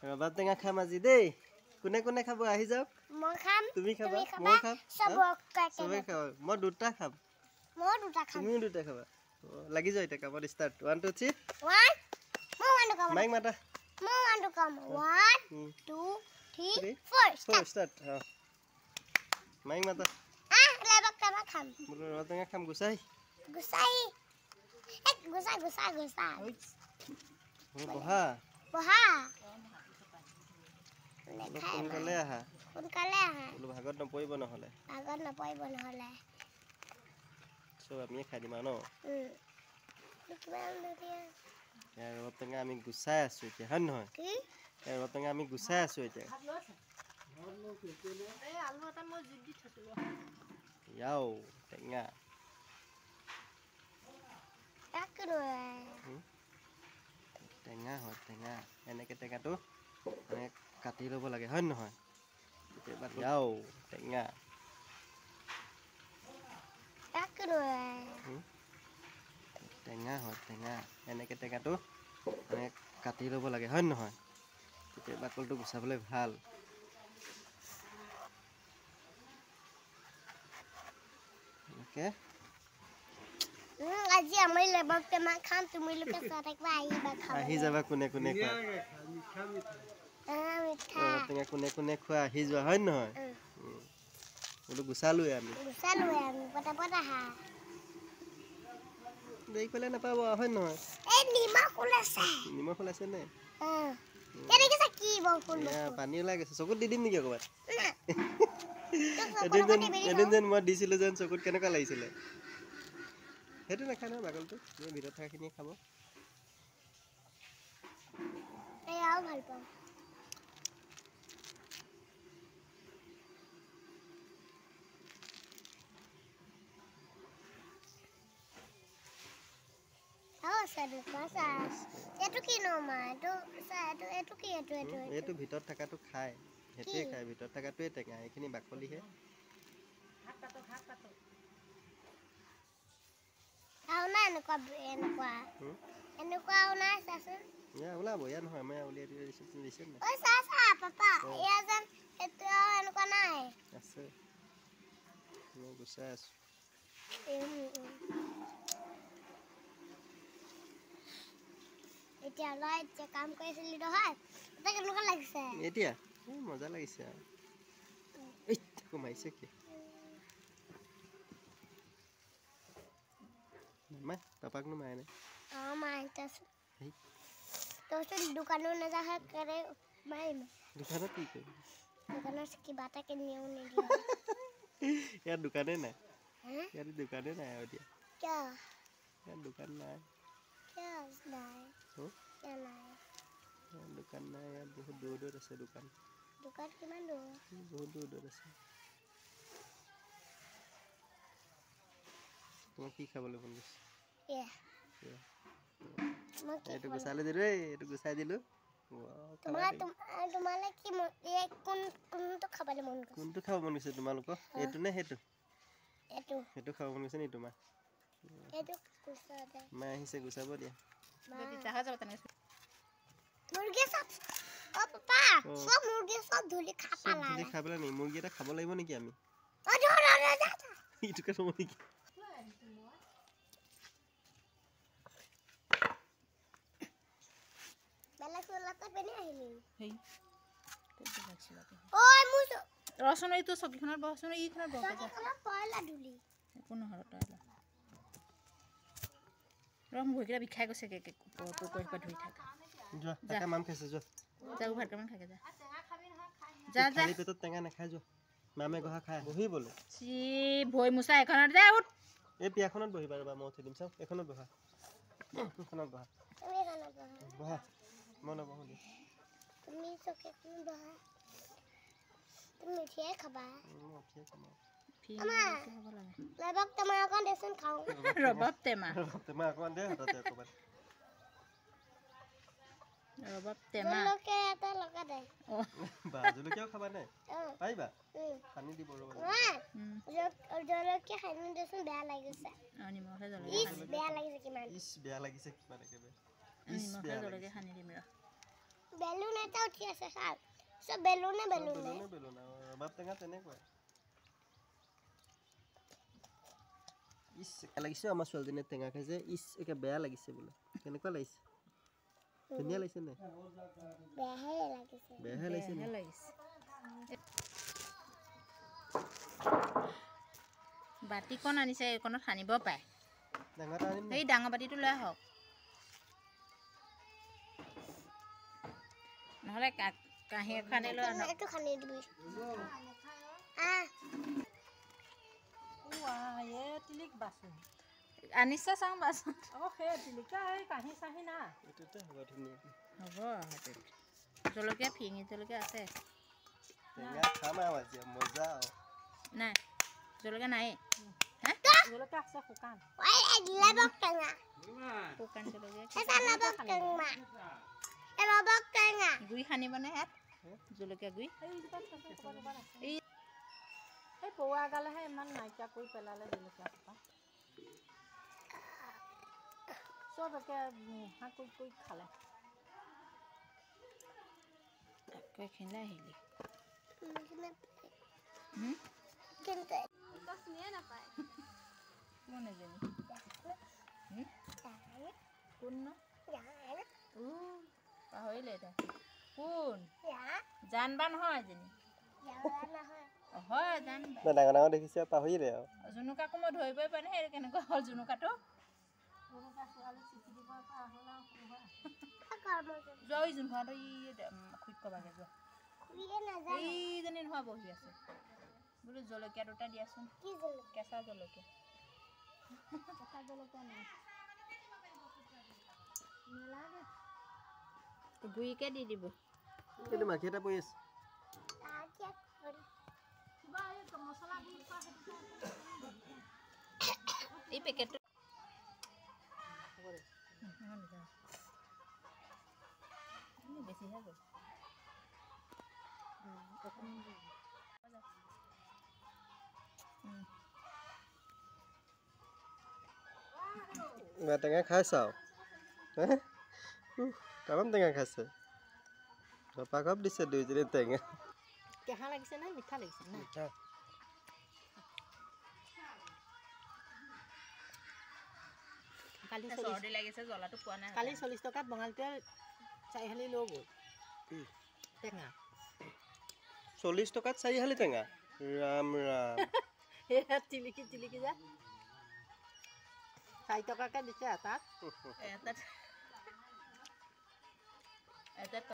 ৰবাব টেঙা খাম আজি দেই কোনে কোনে খাব আহি যাওক মই খাম তুমি খাবা মই খাম সবে খাব মই দুটা খাম তুমিও দুটা খাবা লাগি যাও এতিয়া কামত ষ্টাৰ্ট 1 2 3 মাইক মাতা 1 2 3 4 ষ্টাৰ্ট মাইক মাতা লেবক টেঙা খাম বোলো ৰবাব টেঙা খাম গুছাই বহা সোনকালে আহা বোলো ভাগত নপৰিব নহ'লে চব আমিয়ে খাই দিম আৰু ন ৰবাব টেঙা আমি গুচাই আছো এতিয়া হয় নহয় ৰবাব টেঙা আমি গুচাই আছো এতিয়া ইয়াও টেঙা টেঙা হয় টেঙা এনেকৈ টেঙাটো মানে কাটি ল'ব লাগে হয় নহয় কেতিয়াবা ইয়াও টেঙা টেঙা হয় টেঙা এনেকৈ টেঙাটো মানে কাটি ল'ব লাগে হয় নহয় তেতিয়া বাকলটো গুচাবলৈ ভাল এনেকৈ আজি আমি লেবক টেঙা খাম তুমি লোকে চাই থাকিবা আহিবা খাব আহি যাবা কোনে কোনে খোৱা টেঙা কোনে কোনে খোৱা আহি যোৱা হয় নহয় বোলো গুচালোৱে আমি পটাপট আহা দেৰি কৰিলে নাপাব হয় নহয় নিমখ ওলাইছে নে পানী ওলাই গৈছে চকুত দি দিম নেকি অকণমান এদিন যেন মই দিছিলোঁ যেন চকুত কেনেকুৱা লাগিছিলে সেইটো নাখায় নহয় বাকলটো ভিতৰত থকাখিনিয়ে খাব ভাল পাওঁ এইটো ভিতৰত থকাটো খায় সেইটোৱে খায় ভিতৰত থকাটোৱে টেঙা এইখিনি বাকলিহে ওলাব ইয়াত নহয় মই উলিয়াই দিছে আছে মই গুচাই আছো এতিয়া কাম কৰিছিলি নহয় কেনেকুৱা লাগিছে এতিয়া মজা লাগিছে আৰু সোমাইছে কি মাই পাপাকনো মায়ে নাই দোকানো নাযায় মাৰিম দোকানত কি কৰিম দোকানত কিবা এটা কিনিও নিদিয়ে ইয়াত দোকানেই নাই ইয়াত দোকানেই নাই আৰু এতিয়া ইয়াত দোকান নাই দোকান নাই ইয়াত বহুত দূৰ দূৰত আছে দোকান কিমান দূৰ বহুত দূৰ দূৰত আছে তোমাক কি খাবলৈ মন গৈছে এইটো গুচালে দিলো এইটো গুচাই দিলো কোনটো খাব মন গৈছে তোমালোকৰ এইটো নে সেইটো সেইটো খাব মন গৈছে নি তোমাৰ মায়ে আহিছে গুচাব দিয়া খাই পেলাই নি মুৰ্গী এটা খাব লাগিব নেকি আমি ইটোকে থব নেকি ৰচন এইটো চকীখনত বহচোন এইখনত বহ একো নহয় ৰম ভৰিকেইটা বিষাই গৈছে ধুই থাক যোৱা মাম খাইছে যোৱা যাও ভাতকেইটামান খাগে যা খালি পেটত টেঙা নাখাই যোৱা মামে গহা খাই বহিবলৈ ভৰি মোচা এখনত যা উঠ এই পিয়াখনত বহিবা ৰবা মই উঠি দিম চাওক এখনত বহা বহা মই নবহো দিয়া ৰবাব টেমা জলকীয়াও খাবা নে পাৰিবা পানী দিব বেয়া লাগিছে কিমান একেবাৰে বেলুন এটা উঠি আছে চাল সব বেলুনে বেলুন ৰবাব টেঙা তেনেকুৱাই ইছ একে লাগিছে আমাৰ ছোৱালীজনীয়ে টেঙা খাইছে ইছ একে বেয়া লাগিছে বোলে কেনেকুৱা লাগিছে ধুনীয়া লাগিছে নে বেয়াহে লাগিছে নে বাতিকণ আনিছে এইকণত সানিব পাৰে টেঙাটা আনিম এই ডাঙৰ বাতিটো লৈ আহক নহ'লে কাঁহী এখন লৈ আনক এইটো খানি দিবি আনিছে চাওঁ বাচন এইটোতে হ'ব ধুনীয়াকৈ হ'ব জলকীয়া ফিঙি জলকীয়া আছে টেঙা খাম আৰু আজি মজা নাই জলকীয়া নাই জলকীয়া আছে শুকান লবক টেঙা শুকান জলকীয়া এটা লবক টেঙা এ লবক টেঙা গুড়ি সানিবনে ইয়াত জলকীয়া গুড়ি এই পৌৱা গালেহে ইমান নাইকিয়া কৰি পেলালে জলকীয়া সোপা চব একে হাঁহ কৰি খালে খেলে আহিলি কিন্তু কোন এজনী কোন ন পাহৰিলে এতিয়া কোন জানবা নহয় এজনী হয় জানবা ডাঙৰ ডাঙৰ দেখিছে পাহৰিলে আৰু জুনুকাকো মই ধৰিবই পৰা নাই সেইটো কেনেকুৱা হ'ল জুনুকাটো যোৱা ঐ জুনুকাটো খুঁত কবাগে যোৱা এইজনী নহয় বহি আছে বোলো জলকীয়া দুটা দিয়াচোন কেঁচা জলকীয়া গুড়িকে দি দিব কিন্তু মাখি এটা পৰি আছে এই পেকেটটো বেছিহে গ'ল টেঙা খাইছা আৰু তামাম টেঙা খাইছে পাকপ দিছে দুইজনী টেঙা কেঁহা লাগিছে নে মিঠা লাগিছে নে কালি চৰ্দি লাগিছে জ্বলাটো পোৱা নাই কালি 40 টকাত বঙালীটোৱে 4 হালি লৈ গ'ল টেঙা 40 টকাত 4 হালি টেঙা ৰাম ৰাম এয়া তিলিকি যা 4 টকাকে দিছে এটাত এটাত